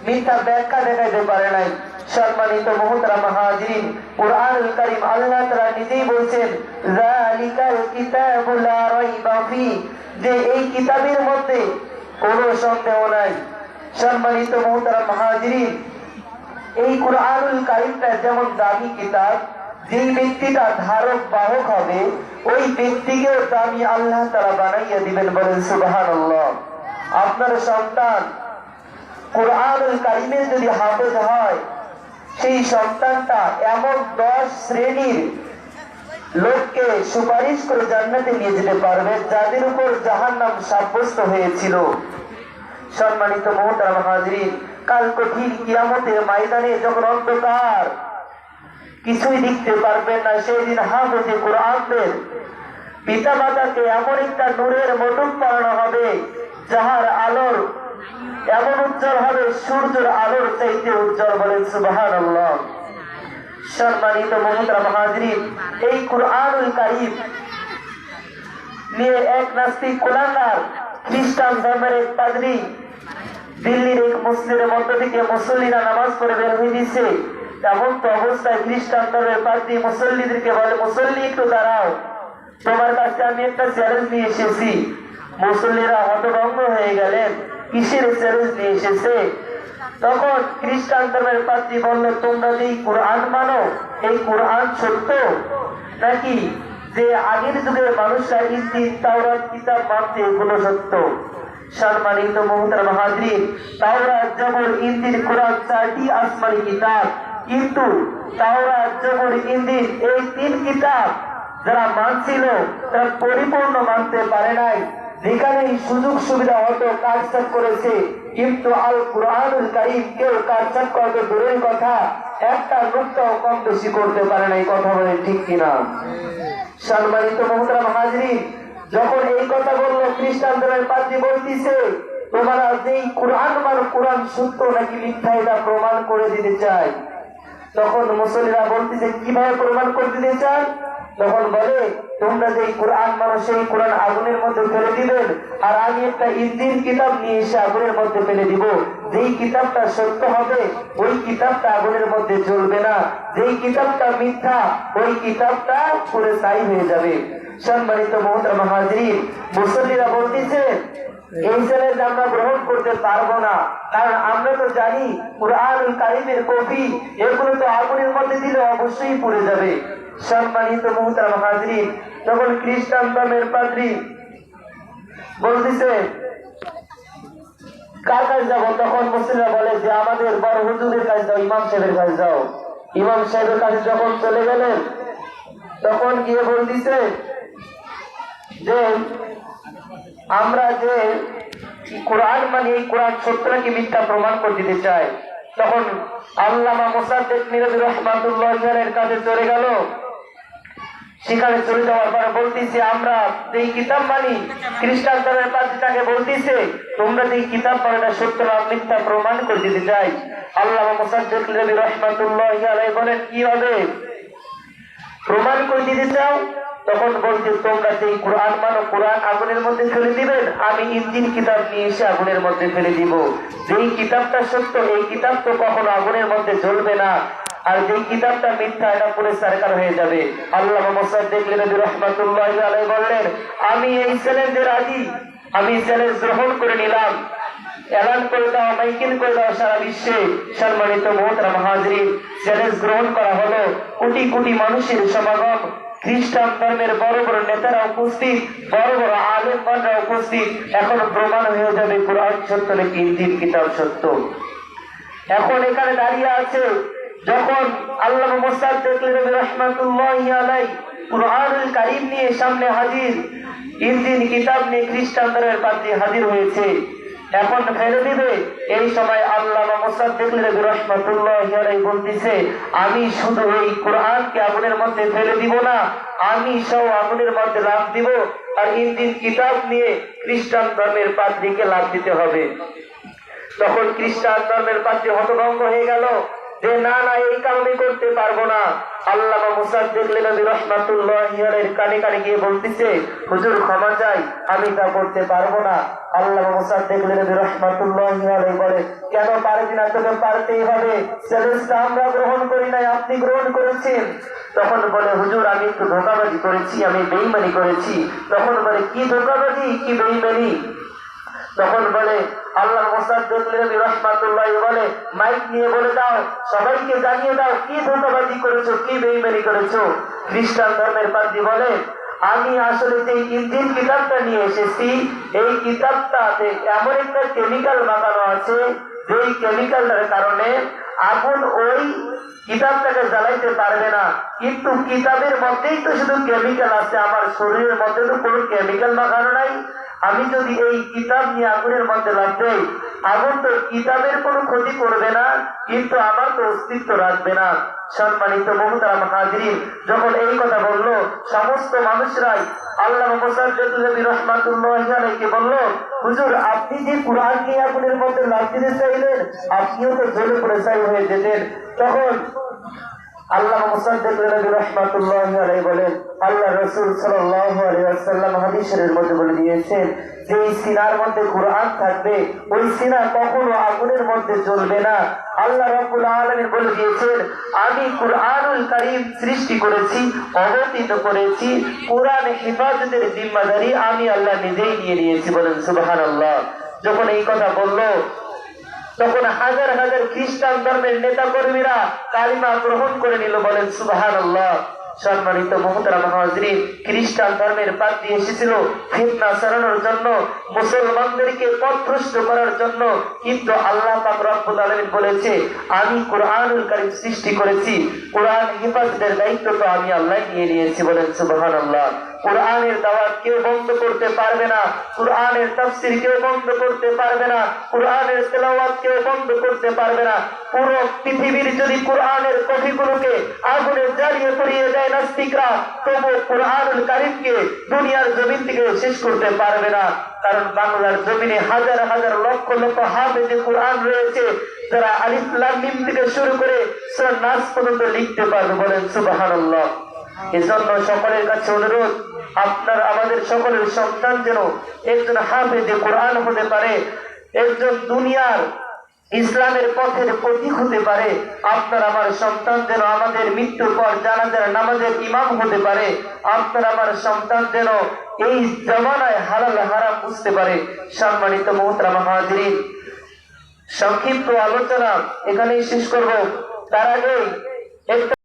মিথ্যা ব্যাখ্যা দেখাইতে পারে নাই। সম্মানিত মুহতারাম হাজিরিন, কুরআনুল কারীম আল্লাহ তাআলা নিজেই বলেছেন যালিকাল কিতাবু লা রাইবা ফি, যে এই কিতাবের মধ্যে কোনো সন্দেহ নাই। সম্মানিত মুহতারাম হাজিরিন, এই কুরআনুল কারীমটা যেমন দামি কিতাব, যেই ব্যক্তিটা ধারক বাহক হবে ওই ব্যক্তিকেও দামি আল্লাহ তাআলা বানাইয়া দিবেন। বলেন সুবহানাল্লাহ। আপনার সন্তান কুরআনুল কারীমের যদি হাফেজ হয়, সেই সন্তানটা এমন 10 শ্রেণীর লোককে সুপারিশ করে জান্নাতে নিয়ে যেতে পারবে যাদের উপর জাহান্নাম সাব্যস্ত হয়েছিল। সম্মানিত মুহতারাম হাজিরিন, কাল কঠিন কিয়ামতের ময়দানে যখন অন্ধকার, কিছুই দেখতে পারবেন না, সেই দিন হাফেজে কুরআনদের পিতা মাতাকে এমন একটা নূরের মটক পরানো হবে যাহার আলোর এমন উজ্জ্বল হবে সূর্যের আলোর চাইতে উজ্জ্বল। বলেন সুবহানাল্লাহ। সম্মানিত মুহতারাম হাজিরিন, এই কুরআনুল কারীম নিয়ে এক নাস্তিক কুলাঙ্গার খ্রিস্টান ধর্মের এক পাদ্রী দিল্লির এক মসজিদের মধ্য থেকে মুসল্লিরা নামাজ পড়ে বের হয়ে দিচ্ছে। এমন তো অবস্থায় খ্রিস্টান ধর্মের পাদ্রী মুসল্লিদেরকে বলে, মুসল্লি একটু দাঁড়াও, তোমার কাছে আমি একটা চ্যালেঞ্জ নিয়ে এসেছি। মুসল্লিরা হতভম্ব হয়ে গেলেন, কিসের চ্যালেঞ্জ নিয়ে এসেছে? তখন খ্রিস্টান ধর্মের পাদ্রী বলল, তোমরা যে কুরআন মানো, এই কুরআন সত্য নাকি যে আগের যুগের মানুষরা ইনজিল তাওরাত কিতাব মানতে এগুলো সত্য? সম্মানিত মুহতারাম হাজিরিন, তাওরাত জবর ইনজিল কুরআন 4টি আসমানি কিতাব, কিন্তু তাওরাত জবর ইনজিল এই 3 কিতাব যারা মানছিল তারা পরিপূর্ণ মানতে পারে নাই। যেখানে সুযোগ সুবিধা হতো কাজসাজ করেছে, কিন্তু আল কুরআনুল কারীম কেউ কাজসাজ করতে দূরের কথা, একটা নুক্তাও কম বেশি করতে পারে নাই। কথা বলেন ঠিক কিনা? সম্মানিত মুহতারাম হাজিরিন, যখন এই কথা বললো, খ্রিস্টান ধর্মের পাদ্রী বলতেছে, তোমরা যেই কুরআন মানো, কুরআন সত্য নাকি মিথ্যা এটা প্রমাণ করে দিতে চাই। তখন মুসল্লিরা বলতেছে, কিভাবে প্রমাণ করে দিতে চান? তখন বলে, তোমরা যেই কুরআন মানো সেই কুরআন আগুনের মধ্যে ফেলে দিবেন, আর আমি একটা ইনজিল কিতাব নিয়ে এসে আগুনের মধ্যে ফেলে দিব। যেই কিতাবটা সত্য হবে ওই কিতাবটা আগুনের মধ্যে জ্বলবে না, যেই কিতাবটা মিথ্যা ওই কিতাবটা পুরো ছাই হয়ে যাবে। সম্মানিত মুহতারাম হাজিরিন, মুসল্লিরা বলতেছে, এই চ্যালেঞ্জ আমরা গ্রহণ করতে পারবো না, কারণ আমরা তো জানি কুরআনুল কারীমের কপি এগুলো তো আগুনের মধ্যে দিলে অবশ্যই পুড়ে যাবে। সম্মানিত মুহতারাম হাজিরিন, যখন খ্রিস্টান ধর্মের পাদ্রী বলতেছে কার কাছে যাবো, তখন মুসলিমরা বলে যে আমাদের বড় হুজুরের কাছে যাও, ইমাম সাহেবের কাছে যাও। ইমাম সাহেবের কাছে যখন চলে গেলেন, তখন গিয়ে বলতেছে যে আমরা যে কুরআন মানে এই কুরআন সত্য নাকি মিথ্যা প্রমাণ করে দিতে চাই। তখন আল্লামা মুসাদ্দিক মিরাজি রাহমাতুল্লাহি আলাইহির কাছে চলে গেল। সেখানে চলে যাওয়ার পরে বলতেছে, আমরা যেই কিতাব মানি, খ্রিস্টান ধর্মের পাদ্রী তাকে বলতেছে, তোমরা যেই কিতাব মানো এটা সত্য না মিথ্যা প্রমাণ করে দিতে চাই। আল্লামা মুসাদ্দিক মিরাজি রাহমাতুল্লাহি আলাইহি বলেন, কিভাবে প্রমাণ করে দিতে চাও? তখন বলছে, তোমরা যেই কুরআন মানো, কুরআন আগুনের মধ্যে ফেলে দিবেন, আমি ইনজিল কিতাব নিয়ে এসে আগুনের মধ্যে ফেলে দিব। যেই কিতাবটা সত্য এই কিতাব তো কখনো আগুনের মধ্যে জ্বলবে না, আর যেই কিতাবটা মিথ্যা এটা পুরো সারকার হয়ে যাবে। আল্লামা মুসাদ্দিক মিরাজি রাহমাতুল্লাহি আলাইহি বললেন, আমি এই চ্যালেঞ্জে রাজি, আমি চ্যালেঞ্জ গ্রহণ করে নিলাম। এলান করে দাও, মাইকিং করে দাও সারা বিশ্বে। সম্মানিত মুহতারাম হাজিরিন, চ্যালেঞ্জ গ্রহণ করা হলো। কোটি কোটি মানুষের সমাগম, খ্রিস্টান ধর্মের বড় বড় নেতারা উপস্থিত, বড় বড় আলেমগণরা উপস্থিত। এখন প্রমাণ হয়ে যাবে কুরআন সত্য নাকি ইনজিল কিতাব সত্য। এখন এখানে দাঁড়িয়ে আছে, যখন আল্লামা মুসাদ্দিক মিরাজি রাহমাতুল্লাহি আলাইহি কুরআনুল কারীম নিয়ে সামনে হাজির, ইনজিল কিতাব নিয়ে খ্রিস্টান ধর্মের পাদ্রী হাজির হয়েছে, এখন ফেলে দিবে। এই সময় আল্লামা মুসাদ্দিক মিরাজি রাহমাতুল্লাহি আলাইহি বলতেছে, আমি শুধু এই কুরআনকে আগুনের মধ্যে ফেলে দিব না, আমি সব আগুনের মধ্যে লাফ দিব, আর ইনজিল কিতাব নিয়ে খ্রিস্টান ধর্মের পাদ্রীকে লাফ দিতে হবে। তখন খ্রিস্টান ধর্মের পাদ্রী হতভম্ব হয়ে গেল, যে না না এই কাম আমি করতে পারবো না। আল্লামা মুসাদ্দিক নবী রাহমাতুল্লাহি আলাইহির কানে কানে গিয়ে বলতেছে, হুজুর ক্ষমা চাই, আমি তা করতে পারবো না। আল্লামা মুসাদ্দিক নবী রাহমাতুল্লাহি আলাইহি বলে, কেন পারবি না? তোকে পারতেই হবে, চ্যালেঞ্জটা আমরা গ্রহণ করি নাই, আপনি গ্রহণ করেছেন। তখন বলে, হুজুর আমি একটু ধোঁকাবাজি করেছি, আমি বেঈমানি করেছি। তখন বলে, কি ধোঁকাবাজি কি বেঈমানি? তখন বলে আল্লাহ মুসাদ্দিক নবী রাহমাতুল্লাহি বলে, মাইক নিয়ে বলে দাও, সবাইকে জানিয়ে দাও কি ধোঁকাবাজি করেছো, কি বেঈমানি করেছো। খ্রিস্টান ধর্মের পাদ্রী বলে, আমি আসলে যে ইনজিল কিতাবটা নিয়ে এসেছি, এই কিতাবটাতে এমন একটা কেমিক্যাল মাখানো আছে, যেই কেমিক্যালটার কারণে আগুন ওই কিতাবটাকে জ্বালাইতে পারবে না। কিন্তু কিতাবের মধ্যেই তো শুধু কেমিক্যাল আছে, আমার শরীরের মধ্যে তো কোনো কেমিক্যাল মাখানো নাই। আমি যদি এই কিতাব নিয়ে আগুনের মধ্যে লাভ দেই, আগুন তো কিতাবের কোনো ক্ষতি করবে না, কিন্তু আমার তো অস্তিত্ব রাখবে না। সম্মানিত মুহতারাম হাজিরিন, যখন এই কথা বলল, সমস্ত মানুষরাই আল্লামা মুসাদ্দিক নবী রাহমাতুল্লাহি আলাইহি বলল, হুজুর আপনি যে কুরআন নিয়ে আগুনের মধ্যে লাভ দিতে চাইলেন, আপনিও তো জ্বলে পুড়ে ছাই হয়ে যেতেন। তখন আল্লামা মুসাদ্দিক নবী রাহমাতুল্লাহি আলাইহি বলেন, আল্লাহ রাসূল সাল্লাল্লাহু আলাইহি ওয়াসাল্লাম হাদিসের মধ্যে বলে দিয়েছেন, যে সিনার মধ্যে কুরআন থাকবে, ওই সিনা কখনো আগুনের মধ্যে জ্বলবে না। আল্লাহ রাব্বুল আলামিন বলে দিয়েছেন, আমি কুরআনুল কারীম সৃষ্টি করেছি, অবতীর্ণ করেছি, কুরআন হেফাজতের জিম্মাদারি আমি আল্লাহ নিজেই নিয়ে নিয়েছি। বলেন সুবহানাল্লাহ। যখন এই কথা বললো, তখন হাজার হাজার খ্রিস্টান ধর্মের নেতা কর্মীরা কালিমা গ্রহণ করে নিল। বলেন সুবহানাল্লাহ। সম্মানিত মুহতারাম হাজিরিন, খ্রিস্টান ধর্মের পাদ্রী এসেছিল ফিতনা ছড়ানোর জন্য, মুসলমানদেরকে পথভ্রষ্ট করার জন্য, কিন্তু আল্লাহ পাক রব্বুল আলামিন বলেছে, আমি কুরআনুল কারীম সৃষ্টি করেছি, কুরআন হেফাজতের দায়িত্ব তো আমি আল্লাহ নিয়ে নিয়েছি। বলেন সুবহানাল্লাহ। কুরআনের দাওয়াত কেউ বন্ধ করতে পারবে না, কুরআনের তাফসীর কেউ বন্ধ করতে পারবে না, কুরআনের তেলাওয়াত কেউ বন্ধ করতে পারবে না। পুরো পৃথিবীর যদি কুরআনের কপিগুলোকে আগুনে জ্বালিয়ে পুড়িয়ে দেয় নাস্তিকরা, তবু কুরআনুল কারীমকে দুনিয়ার জমিন থেকে শেষ করতে পারবে না। কারণ বাংলার জমিনে হাজার হাজার লক্ষ লক্ষ হাফেজে কুরআন রয়েছে, যারা আলিফ লাম মিম থেকে শুরু করে সূরা নাস পর্যন্ত লিখতে পারবে। বলেন সুবহানাল্লাহ। এজন্য সকলের কাছে অনুরোধ, আপনার আমাদের সকলের সন্তান যেন একজন হাফেজে কোরআন হতে পারে, একজন দুনিয়ার ইসলামের পথের প্রতীক হতে পারে। আপনার আমার সন্তান যেন আমাদের মৃত্যুর পর জানাজার নামাজের ইমাম হতে পারে। আপনার আমার সন্তান যেন এই জামানায় হালাল হারাম বুঝতে পারে। সম্মানিত মুহতারাম হাজিরিন, সংক্ষিপ্ত আলোচনা এখানেই শেষ করব। তার আগে একটা